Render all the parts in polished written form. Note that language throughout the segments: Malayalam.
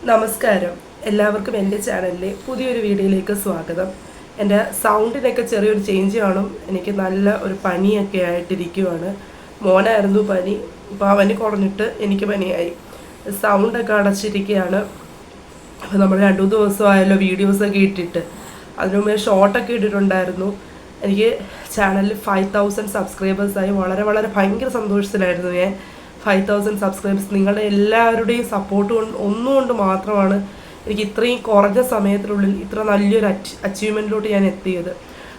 നമസ്കാരം. എല്ലാവർക്കും എൻ്റെ ചാനലിലെ പുതിയൊരു വീഡിയോയിലേക്ക് സ്വാഗതം. എൻ്റെ സൗണ്ടിനൊക്കെ ചെറിയൊരു ചേഞ്ച് കാണും. എനിക്ക് നല്ല ഒരു പനിയൊക്കെ ആയിട്ടിരിക്കുവാണ്. മോനായിരുന്നു പനി, ഇപ്പോൾ അവന് കുറഞ്ഞിട്ട് എനിക്ക് പനിയായി. സൗണ്ടൊക്കെ അടച്ചിരിക്കുകയാണ്. അപ്പോൾ നമ്മൾ 2-3 ദിവസമായല്ലോ വീഡിയോസൊക്കെ ഇട്ടിട്ട്. അതിനു മുമ്പേ ഷോർട്ടൊക്കെ ഇട്ടിട്ടുണ്ടായിരുന്നു. എനിക്ക് ചാനലിൽ 5000 സബ്സ്ക്രൈബേഴ്സായി. വളരെ ഭയങ്കര സന്തോഷത്തിലായിരുന്നു ഞാൻ. 5000 സബ്സ്ക്രൈബേഴ്സ്, നിങ്ങളുടെ എല്ലാവരുടെയും സപ്പോർട്ട് ഒന്നുകൊണ്ട് മാത്രമാണ് എനിക്ക് ഇത്രയും കുറഞ്ഞ സമയത്തിനുള്ളിൽ ഇത്ര നല്ലൊരു അച്ചീവ്മെൻറ്റിലോട്ട് ഞാൻ എത്തിയത്.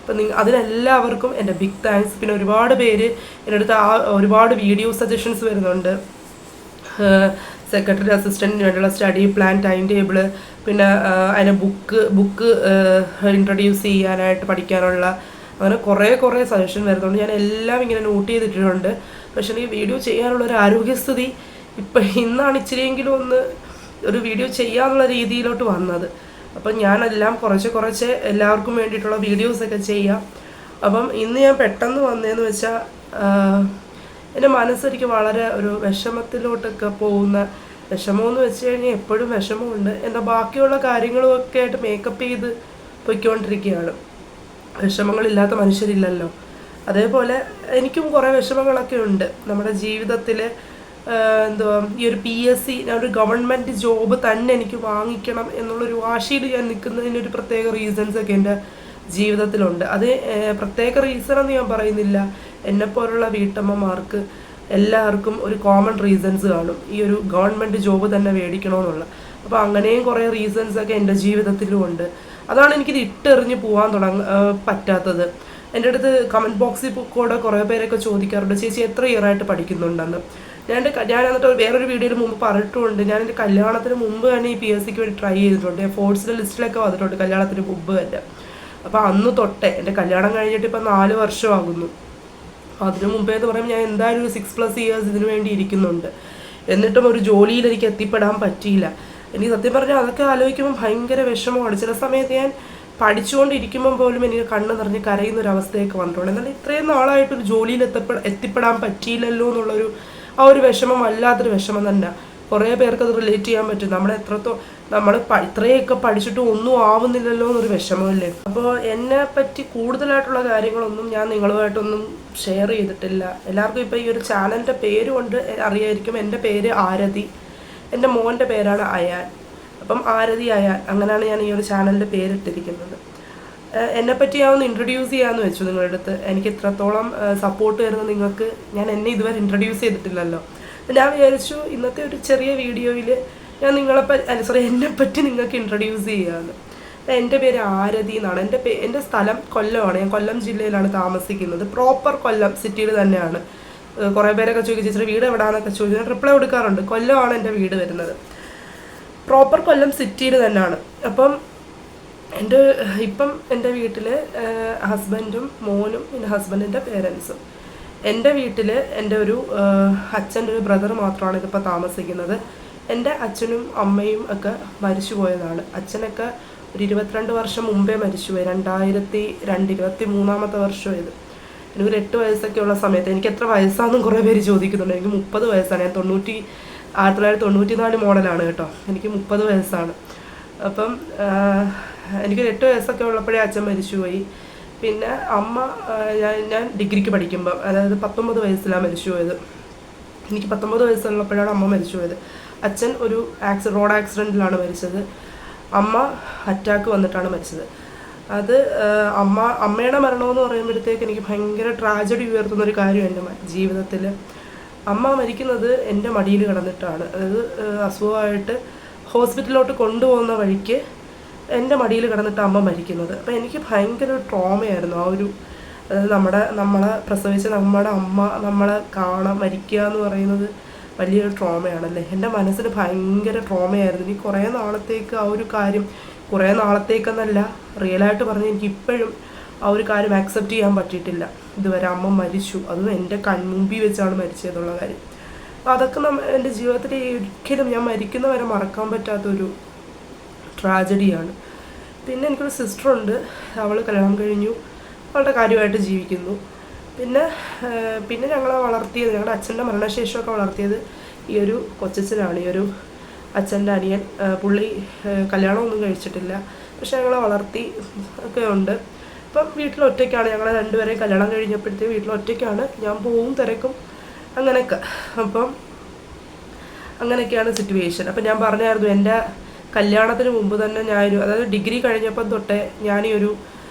അപ്പം അതിനെല്ലാവർക്കും എൻ്റെ ബിഗ് താങ്ക്സ്. പിന്നെ ഒരുപാട് പേര് എൻ്റെ അടുത്ത് ഒരുപാട് വീഡിയോ സജഷൻസ് വരുന്നുണ്ട്. സെക്രട്ടറി അസിസ്റ്റൻറ്റിന് വേണ്ടിയുള്ള സ്റ്റഡി പ്ലാൻ, ടൈം ടേബിള്, പിന്നെ അതിനെ ബുക്ക് ഇൻട്രൊഡ്യൂസ് ചെയ്യാനായിട്ട് പഠിക്കാനുള്ള, അങ്ങനെ കുറേ സജഷൻ വരുന്നുണ്ട്. ഞാൻ എല്ലാം ഇങ്ങനെ നോട്ട് ചെയ്തിട്ടുണ്ട്. പക്ഷേ ഈ വീഡിയോ ചെയ്യാനുള്ള ഒരു ആരോഗ്യസ്ഥിതി ഇന്നാണ് ഇച്ചിരിയെങ്കിലും ഒന്ന് ഒരു വീഡിയോ ചെയ്യാനുള്ള രീതിയിലോട്ട് വന്നത്. അപ്പം ഞാനെല്ലാം കുറച്ച് എല്ലാവർക്കും വേണ്ടിയിട്ടുള്ള വീഡിയോസൊക്കെ ചെയ്യാം. അപ്പം ഇന്ന് ഞാൻ പെട്ടെന്ന് വന്നതെന്ന് വെച്ചാൽ എൻ്റെ മനസ്സെനിക്ക് വളരെ ഒരു വിഷമത്തിലോട്ടൊക്കെ പോകുന്ന, വിഷമമെന്ന് വെച്ച് കഴിഞ്ഞാൽ എപ്പോഴും വിഷമമുണ്ട്. എൻ്റെ ബാക്കിയുള്ള കാര്യങ്ങളുമൊക്കെ ആയിട്ട് മേക്കപ്പ് ചെയ്ത് പൊയ്ക്കൊണ്ടിരിക്കുകയാണ്. വിഷമങ്ങളില്ലാത്ത മനുഷ്യരില്ലല്ലോ. അതേപോലെ എനിക്കും കുറേ വിഷമങ്ങളൊക്കെ ഉണ്ട് നമ്മുടെ ജീവിതത്തിൽ. ഈ ഒരു PSC, ഒരു ഗവൺമെൻറ് ജോബ് തന്നെ എനിക്ക് വാങ്ങിക്കണം എന്നുള്ളൊരു വാശിയിൽ ഞാൻ നിൽക്കുന്നതിനൊരു പ്രത്യേക റീസൺസൊക്കെ എൻ്റെ ജീവിതത്തിലുണ്ട്. അത് പ്രത്യേക റീസണെന്ന് ഞാൻ പറയുന്നില്ല. എന്നെപ്പോലുള്ള വീട്ടമ്മമാർക്ക് എല്ലാവർക്കും ഒരു കോമൺ റീസൺസ് കാണും, ഈ ഒരു ഗവൺമെൻറ് ജോബ് തന്നെ മേടിക്കണമെന്നുള്ള. അപ്പോൾ അങ്ങനെയും കുറേ റീസൺസൊക്കെ എൻ്റെ ജീവിതത്തിലും ഉണ്ട്. അതാണ് എനിക്കിത് ഇട്ടെറിഞ്ഞ് പോകാൻ പറ്റാത്തത്. എൻ്റെ അടുത്ത് കമൻറ്റ് ബോക്സിൽ കൂടെ കുറേ പേരൊക്കെ ചോദിക്കാറുണ്ട്, ചേച്ചി എത്ര ഇയറായിട്ട് പഠിക്കുന്നുണ്ടെന്ന്. ഞാൻ എന്നിട്ട് വേറൊരു വീഡിയോയിൽ മുമ്പ് പറഞ്ഞിട്ടുമുണ്ട്, ഞാൻ എൻ്റെ കല്യാണത്തിന് മുമ്പ് തന്നെ ഈ PSCക്ക് വേണ്ടി ട്രൈ ചെയ്തിട്ടുണ്ട്. ഞാൻ ഫോഴ്സിൻ്റെ ലിസ്റ്റിലൊക്കെ വന്നിട്ടുണ്ട് കല്യാണത്തിന് മുമ്പ് തന്നെ. അപ്പോൾ അന്ന് തൊട്ടേ, എൻ്റെ കല്യാണം കഴിഞ്ഞിട്ട് ഇപ്പം 4 വർഷമാകുന്നു. അതിനു മുമ്പേ എന്ന് പറയുമ്പോൾ ഞാൻ എന്തായാലും ഒരു 6+ ഇയേഴ്സ് ഇതിനു വേണ്ടി ഇരിക്കുന്നുണ്ട്. എന്നിട്ടും ഒരു ജോലിയിൽ എനിക്ക് എത്തിപ്പെടാൻ പറ്റിയില്ല. എനിക്ക് സത്യം പറഞ്ഞാൽ അതൊക്കെ ആലോചിക്കുമ്പോൾ ഭയങ്കര വിഷമമാണ്. ചില സമയത്ത് ഞാൻ പഠിച്ചുകൊണ്ടിരിക്കുമ്പം പോലും എനിക്ക് കണ്ണ് നിറഞ്ഞ് കരയുന്നൊരവസ്ഥയൊക്കെ വന്നിട്ടുണ്ട്. എന്നാൽ ഇത്രയും നാളായിട്ടൊരു ജോലിയിൽ എത്തിപ്പെടാൻ പറ്റിയില്ലല്ലോ എന്നുള്ളൊരു ഒരു വിഷമം വല്ലാത്തൊരു വിഷമം തന്നെ. കുറേ പേർക്ക് അത് റിലേറ്റ് ചെയ്യാൻ പറ്റും. നമ്മൾ ഇത്രയൊക്കെ പഠിച്ചിട്ട് ഒന്നും ആവുന്നില്ലല്ലോ എന്നൊരു വിഷമമല്ലേ. അപ്പോൾ എന്നെ പറ്റി കൂടുതലായിട്ടുള്ള കാര്യങ്ങളൊന്നും ഞാൻ നിങ്ങളുമായിട്ടൊന്നും ഷെയർ ചെയ്തിട്ടില്ല. എല്ലാവർക്കും ഇപ്പോൾ ഈ ഒരു ചാനലിൻ്റെ പേര് കൊണ്ട് അറിയായിരിക്കും. എൻ്റെ പേര് ആരതി, എൻ്റെ മോൻ്റെ പേരാണ് അയാൻ. അപ്പം ആരതി അയാൻ, അങ്ങനെയാണ് ഞാൻ ഈ ഒരു ചാനലിൻ്റെ പേരിട്ടിരിക്കുന്നത്. എന്നെപ്പറ്റി ഞാൻ ഒന്ന് ഇൻട്രൊഡ്യൂസ് ചെയ്യാമെന്ന് വെച്ചു നിങ്ങളുടെ അടുത്ത്. എനിക്ക് ഇത്രത്തോളം സപ്പോർട്ട് വരുന്ന നിങ്ങൾക്ക് ഞാൻ എന്നെ ഇതുവരെ ഇൻട്രൊഡ്യൂസ് ചെയ്തിട്ടില്ലല്ലോ. ഞാൻ വിചാരിച്ചു ഇന്നത്തെ ഒരു ചെറിയ വീഡിയോയിൽ ഞാൻ എന്നെപ്പറ്റി നിങ്ങൾക്ക് ഇൻട്രൊഡ്യൂസ് ചെയ്യാമെന്ന്. എൻ്റെ പേര് ആരതി എന്നാണ്. എൻ്റെ സ്ഥലം കൊല്ലമാണ്. ഞാൻ കൊല്ലം ജില്ലയിലാണ് താമസിക്കുന്നത്. പ്രോപ്പർ കൊല്ലം സിറ്റിയിൽ തന്നെയാണ്. കുറേ പേരൊക്കെ ചോദിക്കും ചേച്ചിയുടെ വീട് എവിടെയാണെന്നൊക്കെ ചോദിച്ചു. ഞാൻ റിപ്ലൈ കൊടുക്കാറുണ്ട്. കൊല്ലമാണ് എൻ്റെ വീട് വരുന്നത്. പ്രോപ്പർ കൊല്ലം സിറ്റിയിൽ തന്നെയാണ്. അപ്പം എൻ്റെ വീട്ടിൽ ഹസ്ബൻഡും മോനും പിന്നെ ഹസ്ബൻഡിൻ്റെ പേരൻസും. എൻ്റെ വീട്ടിൽ എൻ്റെ ഒരു അച്ഛൻ്റെ ഒരു ബ്രദർ മാത്രമാണ് ഇതിപ്പോൾ താമസിക്കുന്നത്. എൻ്റെ അച്ഛനും അമ്മയും ഒക്കെ മരിച്ചു പോയതാണ്. അച്ഛനൊക്കെ ഒരു 22 വർഷം മുമ്പേ മരിച്ചുപോയി. 2002 23-ാമത്തെ വർഷം ഇത്. എനിക്കൊരു 8 വയസ്സൊക്കെ ഉള്ള സമയത്ത്, എനിക്ക് എത്ര വയസ്സാണെന്നും കുറേ പേര് ചോദിക്കുന്നുണ്ട്. എനിക്ക് 30 വയസ്സാണ്. ഞാൻ 1994 മോഡലാണ് കേട്ടോ. എനിക്ക് 30 വയസ്സാണ്. അപ്പം എനിക്കൊരു 8 വയസ്സൊക്കെ ഉള്ളപ്പോഴേ അച്ഛൻ മരിച്ചുപോയി. പിന്നെ അമ്മ ഞാൻ ഡിഗ്രിക്ക് പഠിക്കുമ്പം, അതായത് 19 വയസ്സിലാണ് മരിച്ചുപോയത്. എനിക്ക് 19 വയസ്സുള്ളപ്പോഴാണ് അമ്മ മരിച്ചുപോയത്. അച്ഛൻ ഒരു റോഡ് ആക്സിഡൻറ്റിലാണ് മരിച്ചത്. അമ്മ അറ്റാക്ക് വന്നിട്ടാണ് മരിച്ചത്. അത് അമ്മയുടെ മരണമെന്ന് പറയുമ്പോഴത്തേക്ക് എനിക്ക് ഭയങ്കര ട്രാജഡി ഉയർത്തുന്നൊരു കാര്യം എൻ്റെ ജീവിതത്തിൽ. അമ്മ മരിക്കുന്നത് എൻ്റെ മടിയിൽ കിടന്നിട്ടാണ്. അതായത് അസുഖമായിട്ട് ഹോസ്പിറ്റലിലോട്ട് കൊണ്ടുപോകുന്ന വഴിക്ക് എൻ്റെ മടിയിൽ കിടന്നിട്ട് അമ്മ മരിക്കുന്നത്. അപ്പോൾ എനിക്ക് ഭയങ്കര ഒരു ട്രോമയായിരുന്നു. നമ്മളെ പ്രസവിച്ച നമ്മുടെ അമ്മ നമ്മളെ മരിക്കുക എന്ന് പറയുന്നത് വലിയൊരു ട്രോമയാണല്ലേ. എൻ്റെ മനസ്സിന് ഭയങ്കര ട്രോമയായിരുന്നു. എനിക്ക് കുറേ നാളത്തേക്ക് ആ ഒരു കാര്യം, കുറേ നാളത്തേക്കെന്നല്ല, റിയലായിട്ട് പറഞ്ഞ് എനിക്ക് ഇപ്പോഴും ആ ഒരു കാര്യം ആക്സെപ്റ്റ് ചെയ്യാൻ പറ്റിയിട്ടില്ല ഇതുവരെ. അമ്മ മരിച്ചു, അതും എൻ്റെ കൺമുമ്പിൽ വെച്ചാണ് മരിച്ചതെന്നുള്ള കാര്യം. അപ്പോൾ അതൊക്കെ എൻ്റെ ജീവിതത്തിൽ ഒരിക്കലും ഞാൻ മരിക്കുന്നവരെ മറക്കാൻ പറ്റാത്തൊരു ട്രാജഡിയാണ്. പിന്നെ എനിക്കൊരു സിസ്റ്ററുണ്ട്. അവൾ കല്യാണം കഴിഞ്ഞു, അവളുടെ കാര്യമായിട്ട് ജീവിക്കുന്നു. പിന്നെ ഞങ്ങളെ വളർത്തിയത്, ഞങ്ങളുടെ അച്ഛൻ്റെ മരണശേഷമൊക്കെ വളർത്തിയത് ഈ ഒരു കൊച്ചച്ഛനാണ്, ഈ ഒരു അച്ഛൻ്റെ അനിയൻ, പുള്ളി കല്യാണമൊന്നും കഴിച്ചിട്ടില്ല, പക്ഷെ ഞങ്ങളെ വളർത്തി ഒക്കെ ഉണ്ട്. അപ്പം വീട്ടിലൊറ്റയ്ക്കാണ്, ഞങ്ങളെ രണ്ടുപേരെയും കല്യാണം കഴിഞ്ഞപ്പോഴത്തേക്ക് വീട്ടിലൊറ്റയ്ക്കാണ്, ഞാൻ പോവും തിരക്കും അങ്ങനെയൊക്കെ. അപ്പം അങ്ങനെയൊക്കെയാണ് സിറ്റുവേഷൻ. അപ്പം ഞാൻ പറഞ്ഞായിരുന്നു എൻ്റെ കല്യാണത്തിന് മുമ്പ് തന്നെ ഞാനൊരു, അതായത് ഡിഗ്രി കഴിഞ്ഞപ്പം തൊട്ടേ ഞാനൊരു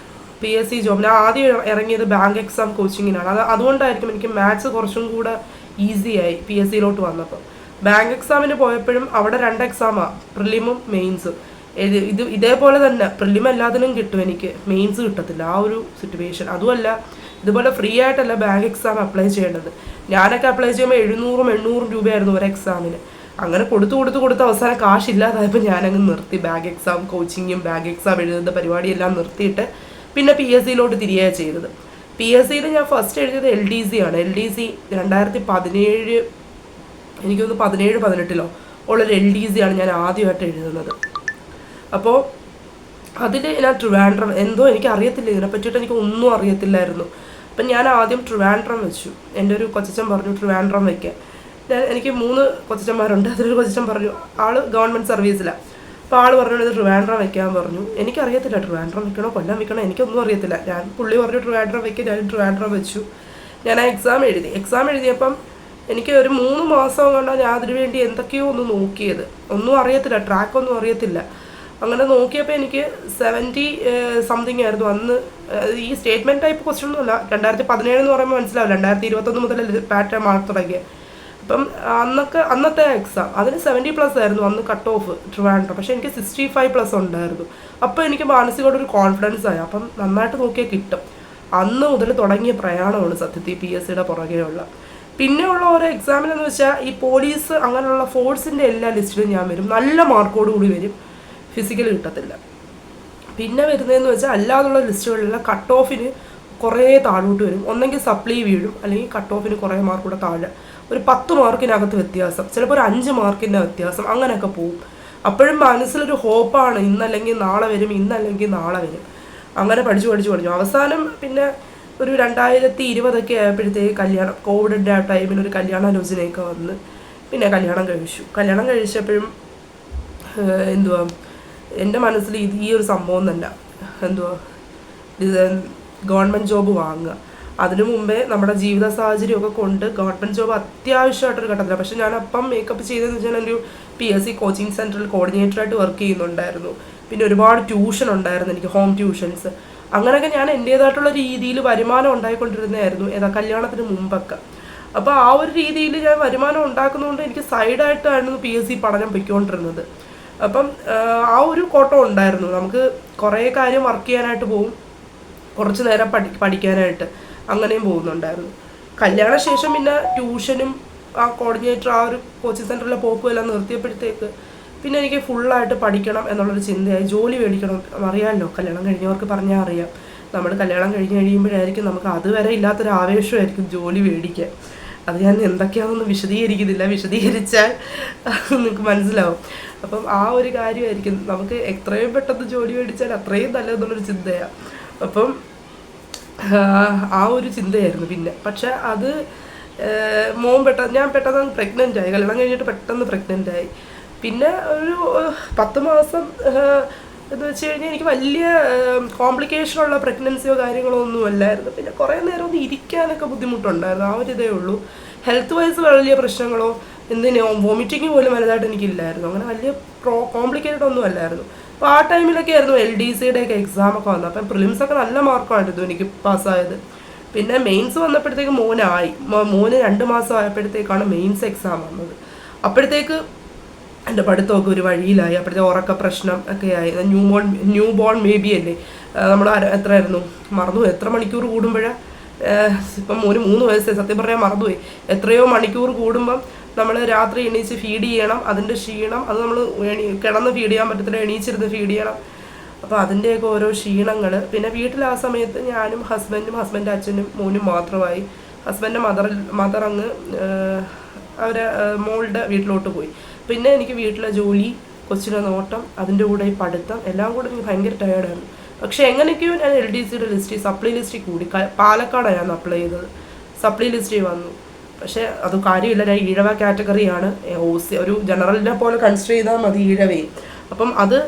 PSC ജോബ്, ഞാൻ ആദ്യം ഇറങ്ങിയത് ബാങ്ക് എക്സാം കോച്ചിങ്ങിനാണ്. അതുകൊണ്ടായിരിക്കും എനിക്ക് മാത്സ് കുറച്ചും കൂടെ ഈസിയായി PSCയിലോട്ട് വന്നപ്പോൾ. ബാങ്ക് എക്സാമിന് പോയപ്പോഴും അവിടെ 2 എക്സാമാണ്, പ്രിലിമും മെയിൻസും. ഇതേപോലെ തന്നെ പ്രിലിം എല്ലാത്തിനും കിട്ടും, എനിക്ക് മെയിൻസ് കിട്ടത്തില്ല, ആ ഒരു സിറ്റുവേഷൻ. അതുമല്ല ഇതുപോലെ ഫ്രീ ആയിട്ടല്ല ബാങ്ക് എക്സാം അപ്ലൈ ചെയ്യേണ്ടത്. ഞാനൊക്കെ അപ്ലൈ ചെയ്യുമ്പോൾ 700-800 രൂപയായിരുന്നു ഒരു എക്സാമിന്. അങ്ങനെ കൊടുത്ത് അവസാനം കാശില്ലാതായപ്പോൾ ഞാനങ്ങ് നിർത്തി. ബാങ്ക് എക്സാം കോച്ചിങ്ങും ബാങ്ക് എക്സാം എഴുതുന്ന പരിപാടിയെല്ലാം നിർത്തിയിട്ട് പിന്നെ PSCയിലോട്ട് തിരികെ ചെയ്തത്. PSCയിൽ ഞാൻ ഫസ്റ്റ് എഴുതിയത് LDC ആണ്. LDC 2017, എനിക്കൊന്ന് 17-18 ഉള്ളൊരു LDC ആണ് ഞാൻ ആദ്യമായിട്ട് എഴുതുന്നത്. അപ്പോൾ അതിൽ ഞാൻ ട്രിവാൻഡ്രം, എന്തോ എനിക്ക് അറിയത്തില്ല, ഇതിനെ പറ്റിയിട്ട് എനിക്ക് ഒന്നും അറിയത്തില്ലായിരുന്നു. അപ്പം ഞാൻ ആദ്യം ട്രിവാൻഡ്രം വെച്ചു. എൻ്റെ ഒരു കൊച്ചച്ഛൻ പറഞ്ഞു ട്രിവാൻഡ്രം വയ്ക്കാൻ. എനിക്ക് 3 കൊച്ചന്മാരുണ്ട്, അതിലൊരു കൊച്ചൻ പറഞ്ഞു, ആൾ ഗവൺമെൻറ് സർവീസിലാണ്. അപ്പോൾ ആൾ പറഞ്ഞു ഇത് ട്രിവാൻഡ്രം വെക്കാൻ പറഞ്ഞു. എനിക്കറിയത്തില്ല ട്രിവാൻഡ്രം വെക്കണോ കൊല്ലം വെക്കണോ, എനിക്കൊന്നും അറിയത്തില്ല. പുള്ളി പറഞ്ഞു ട്രിവാൻഡ്രം വയ്ക്കുക, ഞാൻ ട്രിവാൻഡ്രം വെച്ചു. ഞാൻ ആ എക്സാം എഴുതിയപ്പം എനിക്ക് ഒരു 3 മാസം കൊണ്ടാണ് ഞാൻ അതിനു വേണ്ടി എന്തൊക്കെയോ ഒന്ന് നോക്കിയത്. ഒന്നും അറിയത്തില്ല, ട്രാക്കൊന്നും അറിയത്തില്ല. അങ്ങനെ നോക്കിയപ്പോൾ എനിക്ക് 70 സംതിങ് ആയിരുന്നു അന്ന്. ഈ സ്റ്റേറ്റ്മെൻറ്റ് ടൈപ്പ് ക്വസ്റ്റ്യൻ ഒന്നുമല്ല, 2017 എന്ന് പറയുമ്പോൾ മനസ്സിലാവില്ല, 2021 മുതൽ പാറ്റേൺ മാർക്ക് തുടങ്ങിയത്. അപ്പം അന്നത്തെ എക്സാം അതിന് 70+ ആയിരുന്നു അന്ന് കട്ട് ഓഫ് ട്രിവാൻഡ്രം. പക്ഷേ എനിക്ക് 65+ ഉണ്ടായിരുന്നു. അപ്പോൾ എനിക്ക് മാനസികമായിട്ട് ഒരു കോൺഫിഡൻസ് ആയി, അപ്പം നന്നായിട്ട് നോക്കിയാൽ കിട്ടും. അന്ന് മുതൽ തുടങ്ങിയ പ്രയാണമാണ് സത്യത്തിൽ PSCയുടെ പുറകെയുള്ള. പിന്നെയുള്ള ഓരോ എക്സാമിനെന്ന് വെച്ചാൽ ഈ പോലീസ് അങ്ങനെയുള്ള ഫോഴ്സിൻ്റെ എല്ലാ ലിസ്റ്റിലും ഞാൻ വരും, നല്ല മാർക്കോടുകൂടി വരും, ഫിസിക്കൽ കിട്ടത്തില്ല. പിന്നെ വരുന്നതെന്ന് വെച്ചാൽ അല്ലാതുള്ള ലിസ്റ്റുകളിലെല്ലാം കട്ട് ഓഫിന് കുറേ താഴോട്ട് വരും. ഒന്നെങ്കിൽ സപ്ലി വീഴും, അല്ലെങ്കിൽ കട്ട് ഓഫിന് കുറേ മാർക്കൂടെ താഴെ, ഒരു 10 മാർക്കിനകത്ത് വ്യത്യാസം, ചിലപ്പോൾ ഒരു 5 മാർക്കിൻ്റെ വ്യത്യാസം, അങ്ങനെയൊക്കെ പോവും. അപ്പോഴും മനസ്സിലൊരു ഹോപ്പാണ്, ഇന്നല്ലെങ്കിൽ നാളെ വരും, അങ്ങനെ പഠിച്ചു. അവസാനം പിന്നെ ഒരു 2020 ആയപ്പോഴത്തേക്ക് കല്യാണം, കോവിഡിൻ്റെ ആ ടൈമിൽ ഒരു കല്യാണാലോചനയൊക്കെ വന്ന് പിന്നെ കല്യാണം കഴിച്ചപ്പോഴും എൻ്റെ മനസ്സിൽ ഈ ഒരു സംഭവം തന്നെ, ഗവൺമെൻറ് ജോബ് വാങ്ങുക. അതിനു മുമ്പേ നമ്മുടെ ജീവിത സാഹചര്യമൊക്കെ കൊണ്ട് ഗവൺമെൻറ് ജോബ് അത്യാവശ്യമായിട്ടൊരു ഘട്ടത്തിലാണ്. പക്ഷെ ഞാൻ അപ്പം മേക്കപ്പ് ചെയ്തതെന്ന് വെച്ചാൽ ഒരു PSC കോച്ചിങ് സെൻറ്ററിൽ കോർഡിനേറ്ററായിട്ട് വർക്ക് ചെയ്യുന്നുണ്ടായിരുന്നു. പിന്നെ ഒരുപാട് ട്യൂഷൻ ഉണ്ടായിരുന്നു എനിക്ക്, ഹോം ട്യൂഷൻസ്. അങ്ങനെയൊക്കെ ഞാൻ എൻ്റേതായിട്ടുള്ള രീതിയിൽ വരുമാനം ഉണ്ടായിക്കൊണ്ടിരുന്നതായിരുന്നു കല്യാണത്തിന് മുമ്പൊക്കെ. അപ്പോൾ ആ ഒരു രീതിയിൽ ഞാൻ വരുമാനം ഉണ്ടാക്കുന്നതുകൊണ്ട് എനിക്ക് സൈഡായിട്ടായിരുന്നു PSC പഠനം പൊയ്ക്കൊണ്ടിരുന്നത്. അപ്പം ആ ഒരു കോട്ടം ഉണ്ടായിരുന്നു. നമുക്ക് കുറേ കാര്യം വർക്ക് ചെയ്യാനായിട്ട് പോകും, കുറച്ച് നേരം പഠിക്കാനായിട്ട് അങ്ങനെയും പോകുന്നുണ്ടായിരുന്നു. കല്യാണശേഷം പിന്നെ ട്യൂഷനും ആ കോർഡിനേറ്റർ ആ ഒരു കോച്ചിങ് സെൻറ്ററിലെ പോക്കും എല്ലാം നിർത്തിയപ്പോഴത്തേക്ക് പിന്നെ എനിക്ക് ഫുള്ളായിട്ട് പഠിക്കണം എന്നുള്ളൊരു ചിന്തയായി. ജോലി മേടിക്കണം, അറിയാമല്ലോ, കല്യാണം കഴിഞ്ഞവർക്ക് പറഞ്ഞാൽ അറിയാം, നമ്മൾ കല്യാണം കഴിയുമ്പോഴായിരിക്കും നമുക്ക് അതുവരെ ഇല്ലാത്തൊരു ആവേശമായിരിക്കും ജോലി മേടിക്കാൻ. അത് ഞാൻ എന്തൊക്കെയാണെന്നൊന്നും വിശദീകരിച്ചാൽ നിങ്ങൾക്ക് മനസ്സിലാവും. അപ്പം ആ ഒരു കാര്യമായിരിക്കും, നമുക്ക് എത്രയും പെട്ടെന്ന് ജോലി മേടിച്ചാൽ അത്രയും നല്ലതെന്നുള്ളൊരു ചിന്തയാണ്. അപ്പം ആ ഒരു ചിന്തയായിരുന്നു പിന്നെ. പക്ഷെ അത് ഞാൻ പെട്ടെന്ന് പ്രഗ്നൻ്റായി, കല്യാണം കഴിഞ്ഞിട്ട് പെട്ടെന്ന് പ്രഗ്നൻ്റായി. പിന്നെ ഒരു 10 മാസം എന്ന് വെച്ച് കഴിഞ്ഞാൽ എനിക്ക് വലിയ കോംപ്ലിക്കേഷനുള്ള പ്രഗ്നൻസിയോ കാര്യങ്ങളോ ഒന്നും അല്ലായിരുന്നു. പിന്നെ കുറേ നേരം ഒന്ന് ഇരിക്കാനൊക്കെ ബുദ്ധിമുട്ടുണ്ടായിരുന്നു, ആ ഒരു ഇതേ ഉള്ളൂ. ഹെൽത്ത് വൈസ് വലിയ പ്രശ്നങ്ങളോ വോമിറ്റിങ് പോലും വലുതായിട്ട് എനിക്കില്ലായിരുന്നു. അങ്ങനെ വലിയ കോംപ്ലിക്കേറ്റഡ് ഒന്നും അല്ലായിരുന്നു. അപ്പോൾ ആ ടൈമിലൊക്കെ ആയിരുന്നു LDCയുടെയൊക്കെ എക്സാമൊക്കെ വന്നത്. അപ്പം പ്രിലിംസൊക്കെ നല്ല മാർക്കായിരുന്നു എനിക്ക് പാസ്സായത്. പിന്നെ മെയിൻസ് വന്നപ്പോഴത്തേക്ക് മോന് 2 മാസം ആയപ്പോഴത്തേക്കാണ് മെയിൻസ് എക്സാം വന്നത്. അപ്പോഴത്തേക്ക് എൻ്റെ പഠിത്തമൊക്കെ ഒരു വഴിയിലായി. അപ്പോഴത്തെ ഉറക്ക പ്രശ്നം ഒക്കെ ആയി. ന്യൂ ബോൺ ബേബി അല്ലേ, നമ്മൾ എത്രയായിരുന്നു മറന്നുപോയി, എത്ര മണിക്കൂർ കൂടുമ്പോഴാണ്, ഇപ്പം മോന് 3 വയസ്സായി, സത്യം പറഞ്ഞാൽ മറന്നുപോയി. എത്രയോ മണിക്കൂർ കൂടുമ്പം നമ്മൾ രാത്രി എണീച്ച് ഫീഡ് ചെയ്യണം, അതിൻ്റെ ക്ഷീണം, അത് നമ്മൾ കിടന്ന് ഫീഡ് ചെയ്യാൻ പറ്റത്തില്ല, എണീച്ചിരുന്ന് ഫീഡ് ചെയ്യണം. അപ്പോൾ അതിൻ്റെയൊക്കെ ഓരോ ക്ഷീണങ്ങൾ. പിന്നെ വീട്ടിൽ ആ സമയത്ത് ഞാനും ഹസ്ബൻഡ് അച്ഛനും മോനും മാത്രമായി. ഹസ്ബൻഡിൻ്റെ മദർ അങ്ങ് അവരെ മോളുടെ വീട്ടിലോട്ട് പോയി. പിന്നെ എനിക്ക് വീട്ടിലെ ജോലി, കൊച്ചിനെ നോട്ടം, അതിൻ്റെ കൂടെ ഈ പഠിത്തം എല്ലാം കൂടെ എനിക്ക് ഭയങ്കര ടയേർഡായിരുന്നു. പക്ഷേ എങ്ങനെയൊക്കെയോ ഞാൻ LDCയുടെ ലിസ്റ്റിൽ, സപ്ലി ലിസ്റ്റിൽ കൂടി. പാലക്കാടാണ് ഞാൻ അപ്ലൈ ചെയ്തത്, സപ്ലി ലിസ്റ്റിൽ വന്നു. പക്ഷേ അത് കാര്യമില്ല, ഞാൻ ഈഴവ കാറ്റഗറിയാണ്. ഒരു ജനറലിനെ പോലെ കൺസിഡർ ചെയ്താൽ മതി ഈഴവയും. അപ്പം അത്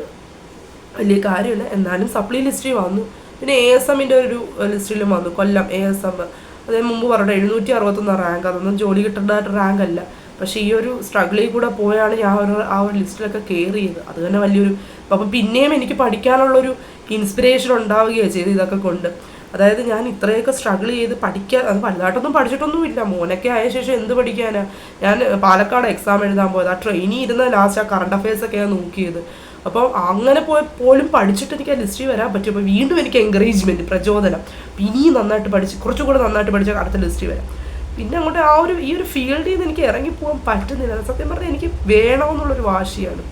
വലിയ കാര്യമില്ല. എന്നാലും സപ്ലി ലിസ്റ്റിൽ വന്നു. പിന്നെ ASMൻ്റെ ഒരു ലിസ്റ്റിലും വന്നു, കൊല്ലം ASM. അതിന് മുമ്പ് പറഞ്ഞു 761 റാങ്ക്. അതൊന്നും ജോലി കിട്ടേണ്ടതായിട്ട് റാങ്ക് അല്ല. പക്ഷേ ഈ ഒരു സ്ട്രഗിളിൽ കൂടെ പോയാണ് ഞാൻ ആ ഒരു ലിസ്റ്റിലൊക്കെ കയറിയത്. അത് തന്നെ വലിയൊരു, അപ്പം പിന്നെയും എനിക്ക് പഠിക്കാനുള്ളൊരു ഇൻസ്പിറേഷൻ ഉണ്ടാവുകയാണ് ചെയ്ത് ഇതൊക്കെ കൊണ്ട്. അതായത് ഞാൻ ഇത്രയൊക്കെ സ്ട്രഗിൾ ചെയ്ത് പഠിക്കാൻ, അത് വലുതായിട്ടൊന്നും പഠിച്ചിട്ടൊന്നുമില്ല. മോനൊക്കെ ആയ ശേഷം എന്ത് പഠിക്കാനാണ്. ഞാൻ പാലക്കാട് എക്സാം എഴുതാൻ പോയത്. ആ ട്രെയിനിൽ ഇരുന്ന ലാസ്റ്റ് ആ കറണ്ട് അഫയേഴ്സൊക്കെയാണ് നോക്കിയത്. അപ്പം അങ്ങനെ പോലും പഠിച്ചിട്ട് എനിക്ക് ആ ലിസ്റ്റിൽ വരാൻ പറ്റും. അപ്പോൾ വീണ്ടും എനിക്ക് എൻകറേജ്മെൻറ്റ്, പ്രചോദനം. ഇനിയും നന്നായിട്ട് പഠിച്ച്, കുറച്ചുകൂടെ നന്നായിട്ട് പഠിച്ചാൽ അടുത്ത ലിസ്റ്റിൽ വരാം. പിന്നെ അങ്ങോട്ട് ഈ ഒരു ഫീൽഡിൽ നിന്ന് എനിക്ക് ഇറങ്ങിപ്പോകാൻ പറ്റുന്നില്ല. സത്യം പറഞ്ഞാൽ എനിക്ക് വേണമെന്നുള്ളൊരു വാശിയാണ്.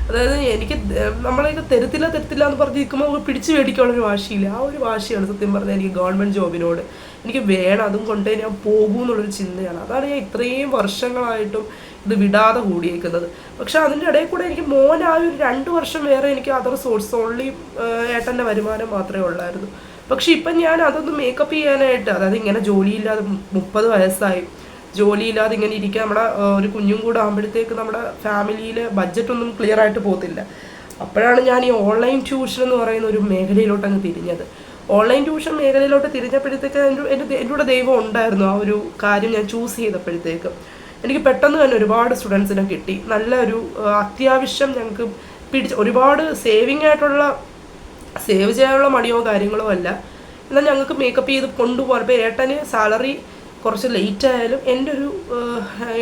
അതായത് എനിക്ക് നമ്മളൊക്കെ തരത്തില്ല എന്ന് പറഞ്ഞിരിക്കുമ്പോൾ നമുക്ക് പിടിച്ചു മേടിക്കാനുള്ളൊരു വാശിയില്ല. ആ ഒരു വാശിയാണ് സത്യം പറഞ്ഞാൽ എനിക്ക് ഗവൺമെൻറ് ജോബിനോട്. എനിക്ക് വേണം, അതും കൊണ്ടേ ഞാൻ പോകൂ എന്നുള്ളൊരു ചിന്തയാണ്. അതാണ് ഞാൻ ഇത്രയും വർഷങ്ങളായിട്ടും ഇത് വിടാതെ കൂടിയേക്കുന്നത്. പക്ഷെ അതിൻ്റെ ഇടയിൽ കൂടെ എനിക്ക് മോനായ ഒരു 2 വർഷം വേറെ എനിക്ക് അതർ സോഴ്സ്, ഓൺലി ഏട്ടൻ്റെ വരുമാനം മാത്രമേ ഉള്ളായിരുന്നു. പക്ഷെ ഇപ്പം ഞാൻ അതൊന്ന് മേക്കപ്പ് ചെയ്യാനായിട്ട്, അതായത് ഇങ്ങനെ ജോലിയില്ലാതെ 30 വയസ്സായി ജോലിയില്ലാതെ ഇങ്ങനെ ഇരിക്കുക, നമ്മുടെ ഒരു കുഞ്ഞും കൂടെ ആകുമ്പോഴത്തേക്ക് നമ്മുടെ ഫാമിലിയിൽ ബഡ്ജറ്റൊന്നും ക്ലിയർ ആയിട്ട് പോകത്തില്ല. അപ്പോഴാണ് ഞാൻ ഈ ഓൺലൈൻ ട്യൂഷൻ എന്ന് പറയുന്ന ഒരു മേഖലയിലോട്ട് അങ്ങ് തിരിഞ്ഞത്. ഓൺലൈൻ ട്യൂഷൻ മേഖലയിലോട്ട് തിരിഞ്ഞപ്പോഴത്തേക്ക് എൻ്റെ കൂടെ ദൈവം ഉണ്ടായിരുന്നു. ആ ഒരു കാര്യം ഞാൻ ചൂസ് ചെയ്തപ്പോഴത്തേക്ക് എനിക്ക് പെട്ടെന്ന് തന്നെ ഒരുപാട് സ്റ്റുഡൻസിനെ കിട്ടി. നല്ല ഒരു അത്യാവശ്യം ഞങ്ങൾക്ക് ഒരുപാട് സേവ് ചെയ്യാനുള്ള മടിയോ കാര്യങ്ങളോ അല്ല. എന്നാൽ ഞങ്ങൾക്ക് മേക്കപ്പ് ചെയ്ത് കൊണ്ടുപോകാൻ, ഇപ്പോൾ ഏട്ടന് സാലറി കുറച്ച് ലേറ്റ് ആയാലും എൻ്റെ ഒരു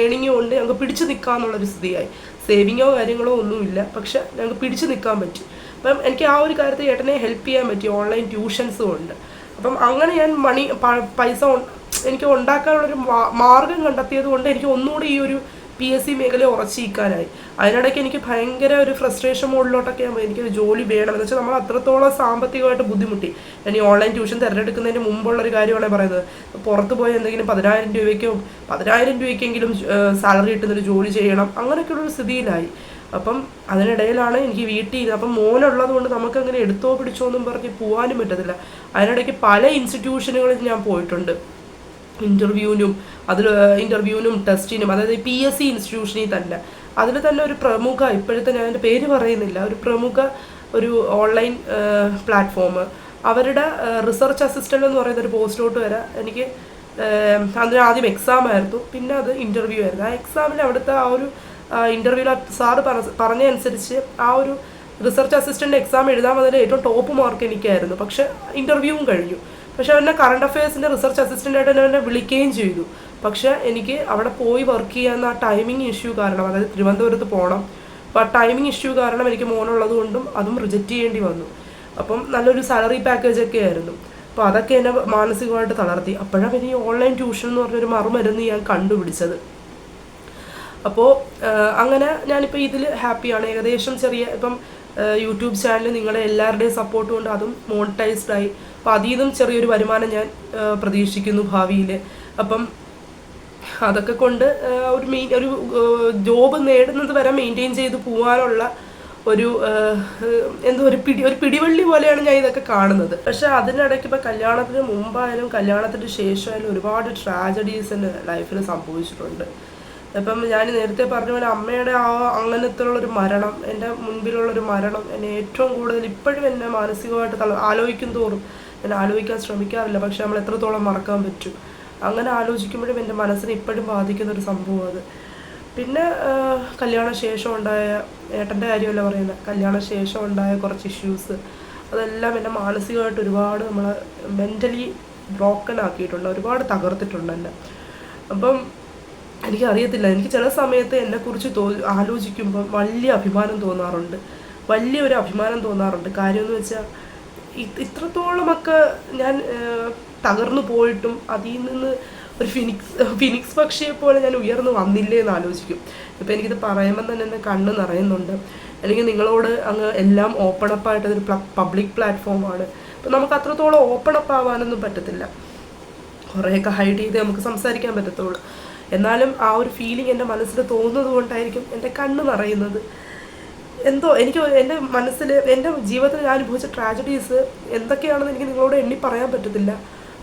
ഏണിങ് കൊണ്ട് ഞങ്ങൾക്ക് പിടിച്ചു നിൽക്കാമെന്നുള്ളൊരു സ്ഥിതിയായി. സേവിങ്ങോ കാര്യങ്ങളോ ഒന്നുമില്ല, പക്ഷെ ഞങ്ങൾക്ക് പിടിച്ചു നിൽക്കാൻ പറ്റി. അപ്പം എനിക്ക് ആ ഒരു കാര്യത്തിൽ ഏട്ടനെ ഹെൽപ്പ് ചെയ്യാൻ പറ്റി ഓൺലൈൻ ട്യൂഷൻസും ഉണ്ട്. അപ്പം അങ്ങനെ ഞാൻ പൈസ എനിക്ക് ഉണ്ടാക്കാനുള്ളൊരു മാർഗം കണ്ടെത്തിയത് കൊണ്ട് എനിക്ക് ഒന്നുകൂടി ഈ ഒരു PSC മേഖല ഉറച്ചിരിക്കാനായി. അതിനിടയ്ക്ക് എനിക്ക് ഭയങ്കര ഒരു ഫ്രസ്ട്രേഷൻ മോഡിലോട്ടൊക്കെ ആകുമ്പോൾ എനിക്കൊരു ജോലി വേണം എന്ന് വെച്ചാൽ നമ്മൾ അത്രത്തോളം സാമ്പത്തികമായിട്ട് ബുദ്ധിമുട്ടി. ഞാൻ ഈ ഓൺലൈൻ ട്യൂഷൻ തിരഞ്ഞെടുക്കുന്നതിന് മുമ്പുള്ളൊരു കാര്യമാണ് പറയുന്നത്. പുറത്ത് പോയി എന്തെങ്കിലും 10,000 രൂപയ്ക്കെങ്കിലും സാലറി കിട്ടുന്നൊരു ജോലി ചെയ്യണം, അങ്ങനെയൊക്കെയുള്ളൊരു സ്ഥിതിയിലായി. അപ്പം അതിനിടയിലാണ് എനിക്ക് വീട്ടിൽ അപ്പം മോനുള്ളത് കൊണ്ട് നമുക്കങ്ങനെ എടുത്തോ പിടിച്ചോ എന്നും പറഞ്ഞ് പോകാനും പറ്റത്തില്ല. അതിനിടയ്ക്ക് പല ഇൻസ്റ്റിറ്റ്യൂഷനുകളിൽ ഞാൻ പോയിട്ടുണ്ട് ഇൻ്റർവ്യൂവിനും ടെസ്റ്റിനും. അതായത് PSC ഇൻസ്റ്റിറ്റ്യൂഷനിൽ തന്നെ, അതിൽ തന്നെ ഒരു പ്രമുഖ, ഇപ്പോഴത്തെ ഞാൻ എൻ്റെ പേര് പറയുന്നില്ല, ഒരു പ്രമുഖ ഒരു ഓൺലൈൻ പ്ലാറ്റ്ഫോം, അവരുടെ റിസർച്ച് അസിസ്റ്റൻ്റ് എന്ന് പറയുന്ന ഒരു പോസ്റ്റിലോട്ട് വരാൻ എനിക്ക് അതിന് ആദ്യം എക്സാം ആയിരുന്നു, പിന്നെ അത് ഇൻ്റർവ്യൂ ആയിരുന്നു. ആ എക്സാമിൽ അവിടുത്തെ ആ ഒരു ഇൻ്റർവ്യൂവിൽ സാറ് പറഞ്ഞതനുസരിച്ച് ആ ഒരു റിസർച്ച് അസിസ്റ്റൻ്റ് എക്സാം എഴുതാൻ വന്നതിൽ ഏറ്റവും ടോപ്പ് മാർക്ക് എനിക്കായിരുന്നു. പക്ഷെ ഇൻ്റർവ്യൂവും കഴിഞ്ഞു. പക്ഷെ അവനെ കറണ്ട് അഫയേഴ്സിൻ്റെ റിസർച്ച് അസിസ്റ്റൻ്റായിട്ട് എന്നെ വിളിക്കുകയും ചെയ്തു. പക്ഷേ എനിക്ക് അവിടെ പോയി വർക്ക് ചെയ്യാവുന്ന ആ ടൈമിങ് ഇഷ്യൂ കാരണം, അതായത് തിരുവനന്തപുരത്ത് പോകണം, അപ്പോൾ ആ ടൈമിങ് ഇഷ്യൂ കാരണം എനിക്ക് മോനുള്ളത് കൊണ്ടും അതും റിജക്റ്റ് ചെയ്യേണ്ടി വന്നു. അപ്പം നല്ലൊരു സാലറി പാക്കേജൊക്കെ ആയിരുന്നു. അപ്പോൾ അതൊക്കെ എന്നെ മാനസികമായിട്ട് തളർത്തി. അപ്പോഴാണ് പിന്നെ ഈ ഓൺലൈൻ ട്യൂഷൻ എന്ന് പറഞ്ഞൊരു മറുമരുന്ന് ഞാൻ കണ്ടുപിടിച്ചത്. അപ്പോൾ അങ്ങനെ ഞാനിപ്പോൾ ഇതിൽ ഹാപ്പിയാണ്. ഏകദേശം ഇപ്പം യൂട്യൂബ് ചാനൽ നിങ്ങളെ എല്ലാവരുടെയും സപ്പോർട്ട് കൊണ്ട് അതും മോണിറ്റൈസ്ഡായി. അപ്പോൾ അതിൽ നിന്നും ചെറിയൊരു വരുമാനം ഞാൻ പ്രതീക്ഷിക്കുന്നു ഭാവിയിൽ. അപ്പം അതൊക്കെ കൊണ്ട് ഒരു ജോബ് നേടുന്നത് വരെ മെയിൻറ്റെയിൻ ചെയ്ത് പോകാനുള്ള ഒരു പിടിവള്ളി പോലെയാണ് ഞാൻ ഇതൊക്കെ കാണുന്നത്. പക്ഷെ അതിനിടയ്ക്ക് ഇപ്പം കല്യാണത്തിന് മുമ്പായാലും കല്യാണത്തിന് ശേഷമായാലും ഒരുപാട് ട്രാജഡീസ് എൻ്റെ ലൈഫിൽ സംഭവിച്ചിട്ടുണ്ട്. ഇപ്പം ഞാൻ നേരത്തെ പറഞ്ഞ പോലെ അമ്മയുടെ അങ്ങനത്തെ ഉള്ളൊരു മരണം, എൻ്റെ മുൻപിലുള്ളൊരു മരണം എന്നെ ഏറ്റവും കൂടുതൽ ഇപ്പോഴും എന്നെ മാനസികമായിട്ട് ആലോചിക്കും തോറും, ഞാൻ ആലോചിക്കാൻ ശ്രമിക്കാറില്ല, പക്ഷെ നമ്മൾ എത്രത്തോളം മറക്കാൻ പറ്റും. അങ്ങനെ ആലോചിക്കുമ്പോഴും എൻ്റെ മനസ്സിനെ ഇപ്പോഴും ബാധിക്കുന്നൊരു സംഭവം അത്. പിന്നെ കല്യാണശേഷം ഉണ്ടായ, ഏട്ടൻ്റെ കാര്യമല്ല പറയുന്നത്, കല്യാണശേഷം ഉണ്ടായ കുറച്ച് ഇഷ്യൂസ്, അതെല്ലാം എന്നെ മാനസികമായിട്ട് ഒരുപാട് നമ്മളെ മെൻ്റലി ബ്രോക്കൺ ആക്കിയിട്ടുണ്ട്, ഒരുപാട് തകർത്തിട്ടുണ്ട് എന്നെ. അപ്പം എനിക്കറിയത്തില്ല, എനിക്ക് ചില സമയത്ത് എന്നെക്കുറിച്ച് ആലോചിക്കുമ്പം വലിയൊരു അഭിമാനം തോന്നാറുണ്ട്. കാര്യമെന്ന് വെച്ചാൽ ഇത്രത്തോളമൊക്കെ ഞാൻ തകർന്നു പോയിട്ടും അതിൽ നിന്ന് ഒരു ഫിനിക്സ് പക്ഷിയെ പോലെ ഞാൻ ഉയർന്നു വന്നില്ലേ എന്ന് ആലോചിക്കും. ഇപ്പം എനിക്കിത് പറയുമ്പം തന്നെ എൻ്റെ കണ്ണ് നിറയുന്നുണ്ട്. അല്ലെങ്കിൽ നിങ്ങളോട് അങ്ങ് എല്ലാം ഓപ്പൺ അപ്പായിട്ട് അതൊരു പബ്ലിക് പ്ലാറ്റ്ഫോമാണ്. അപ്പം നമുക്ക് അത്രത്തോളം ഓപ്പൺ അപ്പ് ആവാനൊന്നും പറ്റത്തില്ല, കുറേയൊക്കെ ഹൈഡ് ചെയ്ത് നമുക്ക് സംസാരിക്കാൻ പറ്റത്തുള്ളൂ. എന്നാലും ആ ഒരു ഫീലിംഗ് എൻ്റെ മനസ്സിൽ തോന്നുന്നത് കൊണ്ടായിരിക്കും എൻ്റെ കണ്ണ് നിറയുന്നത്. എന്തോ എനിക്ക് എൻ്റെ മനസ്സിൽ, എൻ്റെ ജീവിതത്തിൽ ഞാൻ അനുഭവിച്ച ട്രാജഡീസ് എന്തൊക്കെയാണെന്ന് എനിക്ക് നിങ്ങളോട് എണ്ണി പറയാൻ പറ്റത്തില്ല.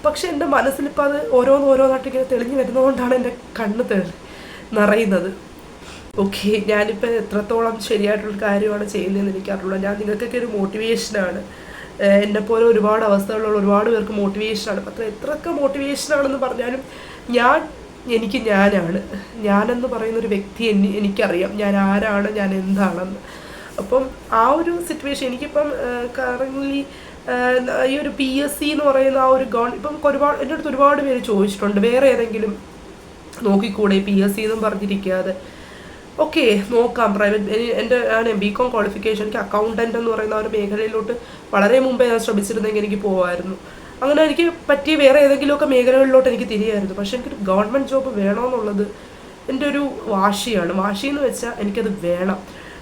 പക്ഷെ എൻ്റെ മനസ്സിലിപ്പോൾ അത് ഓരോന്നായിട്ട് ഇങ്ങനെ തെളിഞ്ഞു വരുന്നതുകൊണ്ടാണ് എൻ്റെ കണ്ണ് നിറയുന്നത്. ഓക്കെ, ഞാനിപ്പോൾ എത്രത്തോളം ശരിയായിട്ടുള്ള കാര്യമാണ് ചെയ്യുന്നതെന്ന് എനിക്കറിയില്ല. ഞാൻ നിങ്ങൾക്കൊക്കെ ഒരു മോട്ടിവേഷനാണ്. എന്നെപ്പോലെ ഒരുപാട് അവസ്ഥകളുള്ള ഒരുപാട് പേർക്ക് മോട്ടിവേഷനാണ്. എത്രയൊക്കെ മോട്ടിവേഷനാണെന്ന് പറഞ്ഞാലും ഞാനെന്ന് പറയുന്നൊരു വ്യക്തി എനിക്കറിയാം ഞാൻ ആരാണ്, ഞാൻ എന്താണെന്ന്. അപ്പം ആ ഒരു സിറ്റുവേഷൻ എനിക്കിപ്പം കറൻറ്റ്ലി ഈ ഒരു PSC എന്ന് പറയുന്ന ആ ഒരു ഇപ്പം എൻ്റെ അടുത്ത് ഒരുപാട് പേര് ചോദിച്ചിട്ടുണ്ട്, വേറെ ഏതെങ്കിലും നോക്കിക്കൂടെ PSC എന്നും പറഞ്ഞിരിക്കാതെ. ഓക്കെ, നോക്കാം. ഞാൻ BCom ക്വാളിഫിക്കേഷൻ, എനിക്ക് അക്കൗണ്ടൻ്റ് എന്ന് പറയുന്ന ഒരു മേഖലയിലോട്ട് വളരെ മുമ്പേ ഞാൻ ശ്രമിച്ചിരുന്നെങ്കിൽ എനിക്ക് പോകാമായിരുന്നു. അങ്ങനെ എനിക്ക് പറ്റിയ വേറെ ഏതെങ്കിലുമൊക്കെ മേഖലകളിലോട്ട് എനിക്ക് തിരിയായിരുന്നു. പക്ഷെ എനിക്കൊരു ഗവൺമെൻറ് ജോബ് വേണമെന്നുള്ളത് എൻ്റെ ഒരു വാശിയെന്ന് വെച്ചാൽ എനിക്കത് വേണം.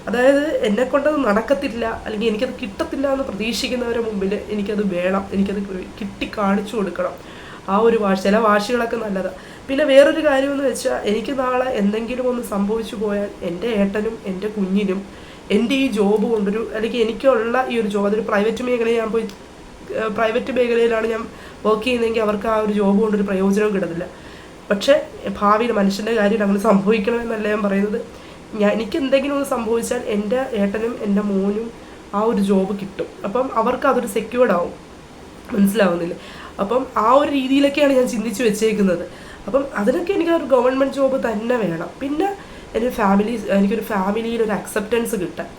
അതായത് എന്നെക്കൊണ്ടത് നടക്കത്തില്ല, അല്ലെങ്കിൽ എനിക്കത് കിട്ടത്തില്ല എന്ന് പ്രതീക്ഷിക്കുന്നവരുടെ മുമ്പിൽ എനിക്കത് വേണം, എനിക്കത് കിട്ടി കാണിച്ചു കൊടുക്കണം. ആ ഒരു ചില വാശികളൊക്കെ നല്ലതാണ്. പിന്നെ വേറൊരു കാര്യമെന്ന് വെച്ചാൽ എനിക്ക് നാളെ എന്തെങ്കിലും ഒന്ന് സംഭവിച്ചു പോയാൽ എൻ്റെ ഏട്ടനും എൻ്റെ കുഞ്ഞിനും എൻ്റെ ഈ ജോബ് കൊണ്ടൊരു, അല്ലെങ്കിൽ എനിക്കുള്ള ഈ ഒരു ജോബ്, അതൊരു പ്രൈവറ്റ് മേഖലയിലാണ് ഞാൻ വർക്ക് ചെയ്യുന്നതെങ്കിൽ അവർക്ക് ആ ഒരു ജോബ് കൊണ്ടൊരു പ്രയോജനവും കിട്ടത്തില്ല. പക്ഷേ ഭാവിയിൽ മനുഷ്യൻ്റെ കാര്യം അങ്ങനെ സംഭവിക്കണമെന്നല്ല ഞാൻ പറയുന്നത്. എനിക്ക് എന്തെങ്കിലും ഒന്ന് സംഭവിച്ചാൽ എൻ്റെ ഏട്ടനും എൻ്റെ മോനും ആ ഒരു ജോബ് കിട്ടും. അപ്പം അവർക്ക് അതൊരു സെക്യൂർഡ് ആവും. മനസ്സിലാവുന്നില്ലേ? അപ്പം ആ ഒരു രീതിയിലൊക്കെയാണ് ഞാൻ ചിന്തിച്ച് വെച്ചേക്കുന്നത്. അപ്പം അതിനൊക്കെ എനിക്ക് ഒരു ഗവൺമെൻറ് ജോബ് തന്നെ വേണം. പിന്നെ എനിക്കൊരു ഫാമിലിയിലൊരു അക്സെപ്റ്റൻസ് കിട്ടാൻ,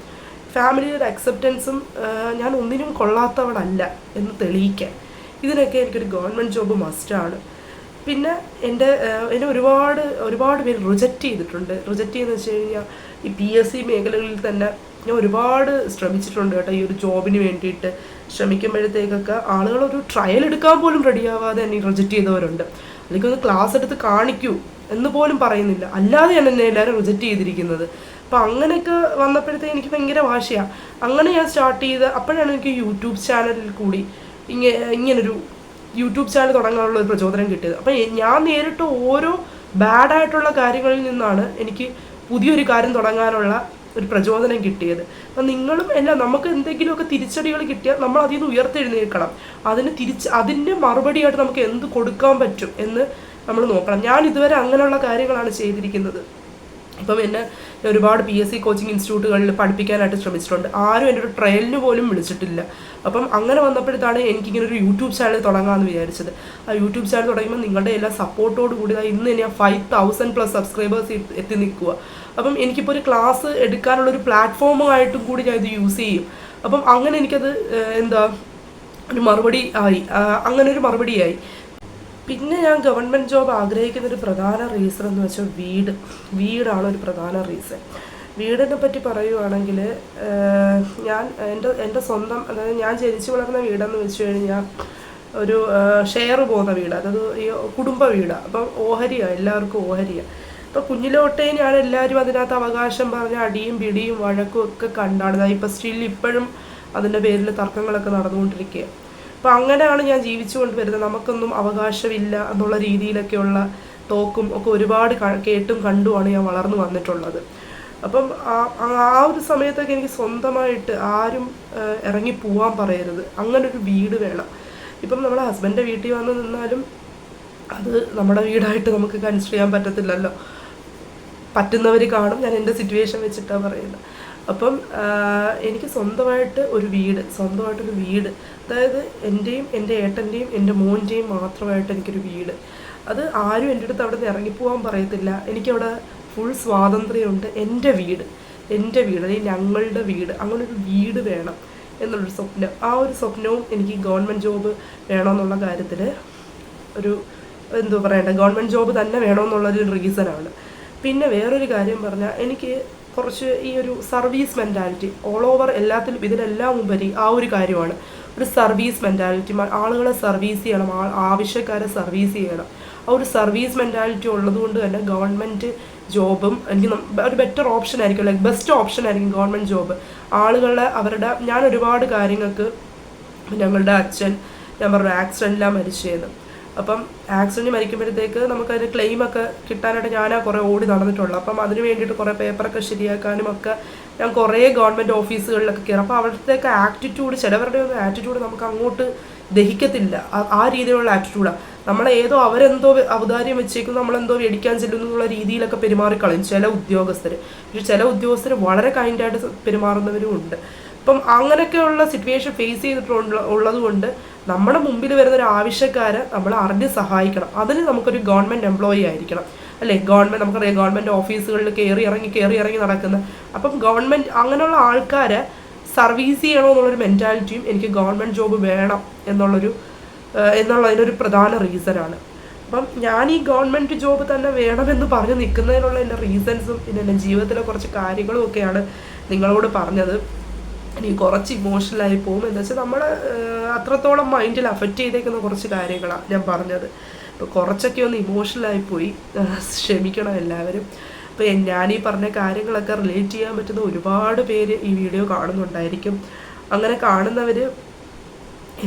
ഫാമിലിയുടെ അക്സെപ്റ്റൻസും ഞാൻ ഒന്നിനും കൊള്ളാത്തവളല്ല എന്ന് തെളിയിക്കാൻ, ഇതിനൊക്കെ എനിക്കൊരു ഗവൺമെൻറ് ജോബ് മസ്റ്റാണ്. പിന്നെ എന്നെ ഒരുപാട് പേര് റിജക്റ്റ് ചെയ്തിട്ടുണ്ട്. റിജക്റ്റ് ചെയ്തെന്ന് വെച്ച് കഴിഞ്ഞാൽ ഈ PSC മേഖലകളിൽ തന്നെ ഞാൻ ഒരുപാട് ശ്രമിച്ചിട്ടുണ്ട് കേട്ടോ. ഈ ഒരു ജോബിന് വേണ്ടിയിട്ട് ശ്രമിക്കുമ്പോഴത്തേക്കൊക്കെ ആളുകളൊരു ട്രയൽ എടുക്കാൻ പോലും റെഡിയാവാതെ എന്നെ റിജക്റ്റ് ചെയ്തവരുണ്ട്. അല്ലെങ്കിൽ ഒന്ന് ക്ലാസ് എടുത്ത് കാണിക്കൂ എന്ന് പോലും പറയുന്നില്ല, അല്ലാതെയാണ് എന്നെ എല്ലാവരും റിജക്റ്റ് ചെയ്തിരിക്കുന്നത്. അപ്പം അങ്ങനെയൊക്കെ വന്നപ്പോഴത്തേക്ക് എനിക്ക് ഭയങ്കര വാശിയാണ്. അങ്ങനെ ഞാൻ സ്റ്റാർട്ട് ചെയ്ത് അപ്പോഴാണ് എനിക്ക് യൂട്യൂബ് ചാനലിൽ കൂടി ഇങ്ങനൊരു യൂട്യൂബ് ചാനൽ തുടങ്ങാനുള്ള ഒരു പ്രചോദനം കിട്ടിയത്. അപ്പം ഞാൻ നേരിട്ട് ഓരോ ബാഡായിട്ടുള്ള കാര്യങ്ങളിൽ നിന്നാണ് എനിക്ക് പുതിയൊരു കാര്യം തുടങ്ങാനുള്ള ഒരു പ്രചോദനം കിട്ടിയത്. അപ്പം നിങ്ങളും നമുക്ക് എന്തെങ്കിലുമൊക്കെ തിരിച്ചടികൾ കിട്ടിയാൽ നമ്മൾ അതിൽ നിന്ന് ഉയർത്തെഴുന്നേൽക്കണം. അതിൻ്റെ മറുപടിയായിട്ട് നമുക്ക് എന്ത് കൊടുക്കാൻ പറ്റും എന്ന് നമ്മൾ നോക്കണം. ഞാൻ ഇതുവരെ അങ്ങനെയുള്ള കാര്യങ്ങളാണ് ചെയ്തിരിക്കുന്നത്. ഇപ്പം എന്നെ ഒരുപാട് PSC കോച്ചിങ് ഇൻസ്റ്റിറ്റ്യൂട്ടുകളിൽ പഠിപ്പിക്കാനായിട്ട് ശ്രമിച്ചിട്ടുണ്ട്. ആരും എൻ്റെ ഒരു ട്രയലിന് പോലും വിളിച്ചിട്ടില്ല. അപ്പം അങ്ങനെ വന്നപ്പോഴത്താണ് എനിക്കിങ്ങനെ ഒരു യൂട്യൂബ് ചാനൽ തുടങ്ങാമെന്ന് വിചാരിച്ചത്. ആ യൂട്യൂബ് ചാനൽ തുടങ്ങുമ്പോൾ നിങ്ങളുടെ എല്ലാ സപ്പോർട്ടോട് കൂടി ഇന്ന് ഞാൻ 5000+ സബ്സ്ക്രൈബേഴ്സ് എത്തി നിൽക്കുക. അപ്പം എനിക്കിപ്പോൾ ഒരു ക്ലാസ് എടുക്കാനുള്ളൊരു പ്ലാറ്റ്ഫോമായിട്ടും കൂടി ഞാൻ ഇത് യൂസ് ചെയ്യും. അപ്പം അങ്ങനെ എനിക്കത് ഒരു മറുപടിയായി. പിന്നെ ഞാൻ ഗവൺമെൻറ് ജോബ് ആഗ്രഹിക്കുന്നൊരു പ്രധാന റീസൺ എന്ന് വെച്ചാൽ വീടാണ് ഒരു പ്രധാന റീസൺ. വീടിനെ പറ്റി പറയുവാണെങ്കിൽ എൻ്റെ സ്വന്തം, അതായത് ഞാൻ ജനിച്ചു വളർന്ന വീടെന്ന് വെച്ച് കഴിഞ്ഞാൽ ഒരു ഷെയർ പോകുന്ന വീട്, അതായത് ഈ കുടുംബ വീടാണ്. അപ്പം ഓഹരിയാണ്, എല്ലാവർക്കും ഓഹരിയാണ്. അപ്പോൾ കുഞ്ഞിലോട്ടേ ഞാൻ എല്ലാവരും അതിനകത്ത് അവകാശം പറഞ്ഞ അടിയും പിടിയും വഴക്കും ഒക്കെ കണ്ടാണ്. ഇപ്പോഴും അതിൻ്റെ പേരിൽ തർക്കങ്ങളൊക്കെ നടന്നുകൊണ്ടിരിക്കുക. അപ്പം അങ്ങനെയാണ് ഞാൻ ജീവിച്ചു കൊണ്ട് വരുന്നത്. നമുക്കൊന്നും അവകാശമില്ല എന്നുള്ള രീതിയിലൊക്കെയുള്ള ടോക്കും ഒക്കെ ഒരുപാട് കേട്ടും കണ്ടുമാണ് ഞാൻ വളർന്നു വന്നിട്ടുള്ളത്. അപ്പം ആ ഒരു സമയത്തൊക്കെ എനിക്ക് സ്വന്തമായിട്ട് ആരും ഇറങ്ങി പോവാൻ പറയരുത്, അങ്ങനൊരു വീട് വേണം. ഇപ്പം നമ്മുടെ ഹസ്ബൻഡിൻ്റെ വീട്ടിൽ വന്ന് നിന്നാലും അത് നമ്മുടെ വീടായിട്ട് നമുക്ക് കൺസിഡർ ചെയ്യാൻ പറ്റത്തില്ലല്ലോ. പറ്റുന്നവർ കാണും, ഞാൻ എൻ്റെ സിറ്റുവേഷൻ വെച്ചിട്ടാണ് പറയുന്നത്. അപ്പം എനിക്ക് സ്വന്തമായിട്ടൊരു വീട്, അതായത് എൻ്റെയും എൻ്റെ ഏട്ടൻ്റെയും എൻ്റെ മോൻ്റെയും മാത്രമായിട്ട് എനിക്കൊരു വീട്. അത് ആരും എൻ്റെ അടുത്ത് അവിടെ നിന്ന് ഇറങ്ങിപ്പോകാൻ പറയത്തില്ല. എനിക്കവിടെ ഫുൾ സ്വാതന്ത്ര്യമുണ്ട്. എൻ്റെ വീട് അല്ലെങ്കിൽ ഞങ്ങളുടെ വീട്, അങ്ങനൊരു വീട് വേണം എന്നുള്ളൊരു സ്വപ്നം. ആ ഒരു സ്വപ്നവും എനിക്ക് ഗവൺമെൻറ് ജോബ് വേണമെന്നുള്ള കാര്യത്തിൽ ഗവൺമെൻറ് ജോബ് തന്നെ വേണമെന്നുള്ളൊരു റീസണാണ്. പിന്നെ വേറൊരു കാര്യം പറഞ്ഞാൽ എനിക്ക് കുറച്ച് ഈ ഒരു സർവീസ് മെൻറ്റാലിറ്റി ഓൾ ഓവർ ഇതിനെല്ലാം ഉപരി ആ ഒരു കാര്യമാണ്. ഒരു സർവീസ് മെൻറ്റാലിറ്റി, ആളുകളെ സർവീസ് ചെയ്യണം, ആവശ്യക്കാരെ സർവീസ് ചെയ്യണം. ആ ഒരു സർവീസ് മെൻറ്റാലിറ്റി ഉള്ളത് കൊണ്ട് തന്നെ ഗവൺമെൻറ് ജോബും എനിക്ക് ഒരു ബെറ്റർ ഓപ്ഷൻ ആയിരിക്കും, ബെസ്റ്റ് ഓപ്ഷൻ ആയിരിക്കും ഗവൺമെൻറ് ജോബ്. ഞാൻ ഒരുപാട് കാര്യങ്ങൾക്ക്, ഞങ്ങളുടെ അച്ഛൻ ഞാൻ പറഞ്ഞു ആക്സിഡൻറ്റിലാണ് മരിച്ചത്. അപ്പം ആക്സിഡൻറ്റ് മരിക്കുമ്പോഴത്തേക്ക് നമുക്കതിന് ക്ലെയിമൊക്കെ കിട്ടാനായിട്ട് കുറേ ഓടി നടന്നിട്ടുള്ളൂ. അപ്പം അതിന് വേണ്ടിയിട്ട് കുറേ പേപ്പറൊക്കെ ശരിയാക്കാനും ഒക്കെ ഞാൻ കുറേ ഗവൺമെൻറ് ഓഫീസുകളിലൊക്കെ കയറും. അപ്പോൾ അവിടുത്തേക്ക് ചിലവരുടെ ആറ്റിറ്റ്യൂഡ് നമുക്ക് അങ്ങോട്ട് ദഹിക്കത്തില്ല. ആ രീതിയിലുള്ള ആറ്റിറ്റ്യൂഡാണ്. നമ്മളേതോ അവരെന്തോ ഔദാര്യം വെച്ചേക്കും, നമ്മളെന്തോ മേടിക്കാൻ ചെല്ലുന്നു എന്നുള്ള രീതിയിലൊക്കെ പെരുമാറിക്കളയും ചില ഉദ്യോഗസ്ഥർ. പക്ഷെ ചില ഉദ്യോഗസ്ഥർ വളരെ കൈൻഡായിട്ട് പെരുമാറുന്നവരും ഉണ്ട്. അപ്പം അങ്ങനെയൊക്കെയുള്ള സിറ്റുവേഷൻ ഫേസ് ചെയ്തിട്ടുള്ളത് കൊണ്ട് നമ്മുടെ മുമ്പിൽ വരുന്നൊരു ആവശ്യക്കാരെ നമ്മൾ അറിഞ്ഞ് സഹായിക്കണം. അതിന് നമുക്കൊരു ഗവൺമെൻറ് എംപ്ലോയി ആയിരിക്കണം, അല്ലേ? നമുക്കറിയാം ഗവൺമെൻറ് ഓഫീസുകളിൽ കയറി ഇറങ്ങി നടക്കുന്ന. അപ്പം ഗവൺമെൻറ് അങ്ങനെയുള്ള ആൾക്കാരെ സർവീസ് ചെയ്യണോ എന്നുള്ളൊരു മെൻറ്റാലിറ്റിയും എനിക്ക് ഗവൺമെൻറ് ജോബ് വേണം എന്നുള്ളതിനൊരു പ്രധാന റീസണാണ്. അപ്പം ഞാൻ ഈ ഗവൺമെൻറ് ജോബ് തന്നെ വേണമെന്ന് പറഞ്ഞ് നിൽക്കുന്നതിനുള്ള എൻ്റെ റീസൺസും പിന്നെ എൻ്റെ ജീവിതത്തിലെ കുറച്ച് കാര്യങ്ങളും ഒക്കെയാണ് നിങ്ങളോട് പറഞ്ഞത്. എനിക്ക് കുറച്ച് ഇമോഷണലായി പോകും. എന്താ വെച്ചാൽ നമ്മളെ അത്രത്തോളം മൈൻഡിൽ അഫക്റ്റ് ചെയ്തേക്കുന്ന കുറച്ച് കാര്യങ്ങളാണ് ഞാൻ പറഞ്ഞത്. അപ്പോൾ കുറച്ചൊക്കെ ഒന്ന് ഇമോഷണലായിപ്പോയി, ക്ഷമിക്കണം എല്ലാവരും. അപ്പോൾ ഞാനീ പറഞ്ഞ കാര്യങ്ങളൊക്കെ റിലേറ്റ് ചെയ്യാൻ പറ്റുന്ന ഒരുപാട് പേര് ഈ വീഡിയോ കാണുന്നുണ്ടായിരിക്കും. അങ്ങനെ കാണുന്നവർ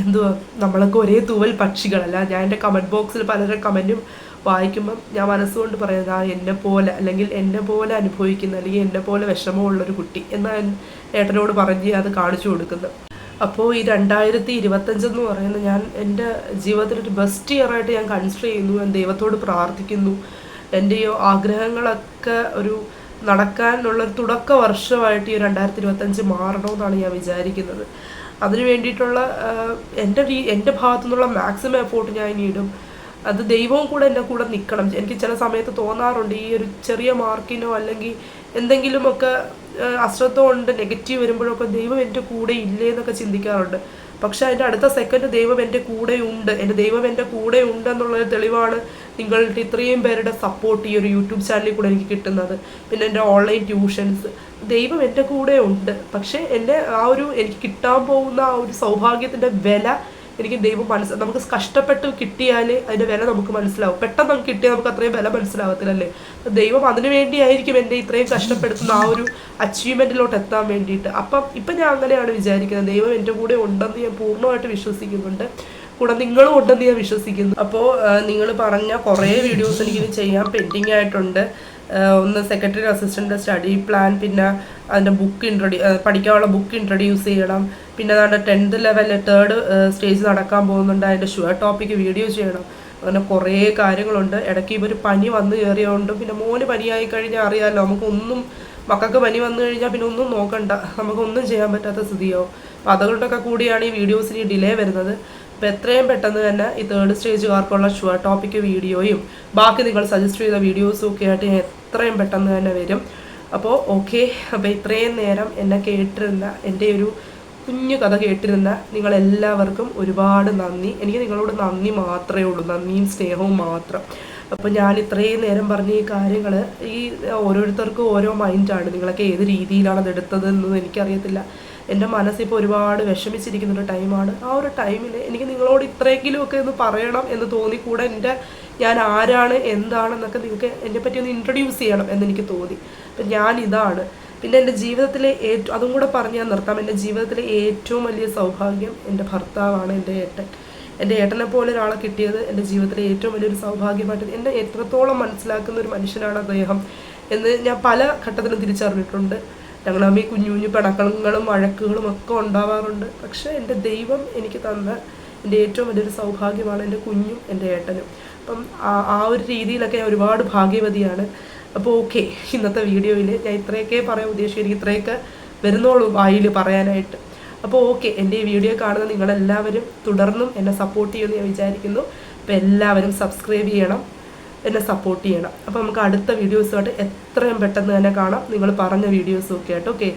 എന്തുവാ, നമ്മളൊക്കെ ഒരേ തൂവൽ പക്ഷികളല്ല. ഞാൻ എൻ്റെ കമൻറ്റ് ബോക്സിൽ പലരുടെ കമൻറ്റും വായിക്കുമ്പം ഞാൻ മനസ്സുകൊണ്ട് പറയുന്നത് എന്നെ പോലെ അല്ലെങ്കിൽ എന്നെ പോലെ അനുഭവിക്കുന്ന അല്ലെങ്കിൽ എന്നെ പോലെ വിഷമമുള്ളൊരു കുട്ടി എന്നാൽ ഏട്ടനോട് പറഞ്ഞ് അത് കാണിച്ചു കൊടുക്കുന്നത്. അപ്പോൾ ഈ 2025 പറയുന്നത് ഞാൻ എൻ്റെ ജീവിതത്തിലൊരു ബെസ്റ്റ് ഇയറായിട്ട് ഞാൻ കൺസിഡർ ചെയ്യുന്നു. ഞാൻ ദൈവത്തോട് പ്രാർത്ഥിക്കുന്നു എൻ്റെ ഈ ആഗ്രഹങ്ങളൊക്കെ ഒരു നടക്കാനുള്ളൊരു തുടക്ക വർഷമായിട്ട് ഈ 2025 മാറണമെന്നാണ് ഞാൻ വിചാരിക്കുന്നത്. അതിന് വേണ്ടിയിട്ടുള്ള എൻ്റെ ഭാഗത്തു നിന്നുള്ള മാക്സിമം എഫോർട്ട് ഞാൻ ഇനി ഇടും. അത് ദൈവവും കൂടെ എൻ്റെ കൂടെ നിൽക്കണം. എനിക്ക് ചില സമയത്ത് തോന്നാറുണ്ട് ഈ ഒരു ചെറിയ മാർക്കിനോ അല്ലെങ്കിൽ എന്തെങ്കിലുമൊക്കെ അശ്രദ്ധ കൊണ്ട് നെഗറ്റീവ് വരുമ്പോഴൊക്കെ ദൈവം എൻ്റെ കൂടെ ഇല്ലേ എന്നൊക്കെ ചിന്തിക്കാറുണ്ട്. പക്ഷെ അതിൻ്റെ അടുത്ത സെക്കൻഡ് ദൈവം എൻ്റെ കൂടെ ഉണ്ട്, ദൈവം എൻ്റെ കൂടെ ഉണ്ട് എന്നുള്ളൊരു തെളിവാണ് നിങ്ങളുടെ ഇത്രയും പേരുടെ സപ്പോർട്ട് ഈ ഒരു യൂട്യൂബ് ചാനലിൽ കൂടെ എനിക്ക് കിട്ടുന്നത്. പിന്നെ എൻ്റെ ഓൺലൈൻ ട്യൂഷൻസ്, ദൈവം എൻ്റെ കൂടെ ഉണ്ട്. പക്ഷേ എനിക്ക് കിട്ടാൻ പോകുന്ന ആ ഒരു സൗഭാഗ്യത്തിൻ്റെ വില എനിക്ക് ദൈവം നമുക്ക് കഷ്ടപ്പെട്ട് കിട്ടിയാൽ അതിൻ്റെ വില നമുക്ക് മനസ്സിലാവും. പെട്ടെന്ന് നമുക്ക് കിട്ടിയാൽ നമുക്ക് അത്രയും വില മനസ്സിലാവത്തില്ലല്ലേ? ദൈവം അതിനു വേണ്ടിയായിരിക്കും എന്നെ ഇത്രയും കഷ്ടപ്പെടുത്തുന്ന ആ ഒരു അച്ചീവ്മെൻറ്റിലോട്ട് എത്താൻ വേണ്ടിയിട്ട്. ഇപ്പം ഞാൻ അങ്ങനെയാണ് വിചാരിക്കുന്നത്. ദൈവം എൻ്റെ കൂടെ ഉണ്ടെന്ന് ഞാൻ പൂർണ്ണമായിട്ട് വിശ്വസിക്കുന്നുണ്ട്. കൂടെ നിങ്ങളും ഉണ്ടെന്ന് ഞാൻ വിശ്വസിക്കുന്നു. അപ്പോൾ നിങ്ങൾ പറഞ്ഞ കുറേ വീഡിയോസ് എനിക്കിനി ചെയ്യാൻ പെൻഡിങ് ആയിട്ടുണ്ട്. ഒന്ന് സെക്രട്ടറി അസിസ്റ്റൻ്റ് സ്റ്റഡി പ്ലാൻ, പിന്നെ അതിൻ്റെ പഠിക്കാനുള്ള ബുക്ക് ഇൻട്രൊഡ്യൂസ് ചെയ്യണം. പിന്നെ അതിൻ്റെ 10th ലെവൽ 3rd സ്റ്റേജ് നടക്കാൻ പോകുന്നുണ്ട്, അതിൻ്റെ ഷുവർ ടോപ്പിക്ക് വീഡിയോ ചെയ്യണം. അങ്ങനെ കുറേ കാര്യങ്ങളുണ്ട്. ഇടയ്ക്ക് ഇവർ പനി വന്നു കയറിയതുകൊണ്ട് പിന്നെ മോന് പനിയായി കഴിഞ്ഞാൽ അറിയാമല്ലോ, മക്കൾക്ക് പനി വന്നു കഴിഞ്ഞാൽ പിന്നെ ഒന്നും നോക്കണ്ട, നമുക്കൊന്നും ചെയ്യാൻ പറ്റാത്ത സ്ഥിതിയാവും. അപ്പോൾ അതുകൊണ്ടൊക്കെ കൂടിയാണ് ഈ വീഡിയോസിന് ഡിലേ വരുന്നത്. അപ്പോൾ എത്രയും പെട്ടെന്ന് തന്നെ ഈ 3rd സ്റ്റേജുകാർക്കുള്ള ഷുവർ ടോപ്പിക്ക് വീഡിയോയും ബാക്കി നിങ്ങൾ സജസ്റ്റ് ചെയ്ത വീഡിയോസും ഒക്കെ ആയിട്ട് ഞാൻ എത്രയും പെട്ടെന്ന് തന്നെ വരും. അപ്പോൾ ഓക്കെ. അപ്പോൾ ഇത്രയും നേരം എന്നെ കേട്ടിരുന്ന, എൻ്റെ ഒരു കുഞ്ഞു കഥ കേട്ടിരുന്ന നിങ്ങളെല്ലാവർക്കും ഒരുപാട് നന്ദി. എനിക്ക് നിങ്ങളോട് നന്ദി മാത്രമേ ഉള്ളൂ, നന്ദിയും സ്നേഹവും മാത്രം. അപ്പോൾ ഞാൻ ഇത്രയും നേരം പറഞ്ഞ ഈ കാര്യങ്ങൾ ഈ ഓരോരുത്തർക്കും ഓരോ മൈൻഡാണ്. നിങ്ങളൊക്കെ ഏത് രീതിയിലാണ് അത് എടുത്തതെന്നൊന്നും എനിക്കറിയത്തില്ല. എൻ്റെ മനസ്സിപ്പോൾ ഒരുപാട് വിഷമിച്ചിരിക്കുന്നൊരു ടൈമാണ്. ആ ഒരു ടൈമിൽ എനിക്ക് നിങ്ങളോട് ഇത്രയെങ്കിലുമൊക്കെ ഒന്ന് പറയണം എന്ന് തോന്നിക്കൂടെ, ഞാൻ ആരാണ് എന്താണെന്നൊക്കെ നിങ്ങൾക്ക് എന്നെപ്പറ്റി ഒന്ന് ഇൻട്രൊഡ്യൂസ് ചെയ്യണം എന്നെനിക്ക് തോന്നി. അപ്പം ഞാനിതാണ്. പിന്നെ എൻ്റെ ജീവിതത്തിലെ അതും കൂടെ പറഞ്ഞ് ഞാൻ നിർത്താം. എൻ്റെ ജീവിതത്തിലെ ഏറ്റവും വലിയ സൗഭാഗ്യം എൻ്റെ ഭർത്താവാണ്, എൻ്റെ ഏട്ടൻ. എൻ്റെ ഏട്ടനെ പോലെ ഒരാളെ കിട്ടിയത് എൻ്റെ ജീവിതത്തിലെ ഏറ്റവും വലിയൊരു സൗഭാഗ്യമായിട്ട്, എന്നെ എത്രത്തോളം മനസ്സിലാക്കുന്ന ഒരു മനുഷ്യനാണ് അദ്ദേഹം എന്ന് ഞാൻ പല ഘട്ടത്തിലും തിരിച്ചറിഞ്ഞിട്ടുണ്ട്. ഞങ്ങൾ തമ്മിൽ കുഞ്ഞു കുഞ്ഞു പിണക്കങ്ങളും വഴക്കുകളും ഒക്കെ ഉണ്ടാവാറുണ്ട്. പക്ഷേ എൻ്റെ ദൈവം എനിക്ക് തന്ന എൻ്റെ ഏറ്റവും വലിയൊരു സൗഭാഗ്യമാണ് എൻ്റെ കുഞ്ഞും എൻ്റെ ഏട്ടനും. അപ്പം ആ ഒരു രീതിയിലൊക്കെ ഞാൻ ഒരുപാട് ഭാഗ്യവതിയാണ്. അപ്പോൾ ഓക്കെ, ഇന്നത്തെ വീഡിയോയിൽ ഞാൻ ഇത്രയൊക്കെ പറയാൻ ഉദ്ദേശിച്ചു. എനിക്ക് ഇത്രയൊക്കെ വരുന്നോളൂ വായിൽ പറയാനായിട്ട്. അപ്പോൾ ഓക്കെ, എൻ്റെ ഈ വീഡിയോ കാണുന്ന നിങ്ങളെല്ലാവരും തുടർന്നും എന്നെ സപ്പോർട്ട് ചെയ്യുമെന്ന് ഞാൻ വിചാരിക്കുന്നു. അപ്പോൾ എല്ലാവരും സബ്സ്ക്രൈബ് ചെയ്യണം, എന്നെ സപ്പോർട്ട് ചെയ്യണം. അപ്പോൾ നമുക്ക് അടുത്ത വീഡിയോസുമായിട്ട് എത്രയും പെട്ടെന്ന് തന്നെ കാണാം, നിങ്ങൾ പറഞ്ഞ വീഡിയോസും ഒക്കെ ആയിട്ട്. ഓക്കെ,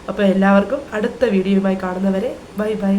അപ്പോൾ എല്ലാവർക്കും അടുത്ത വീഡിയോയുമായി കാണുന്നവരെ ബൈ ബൈ.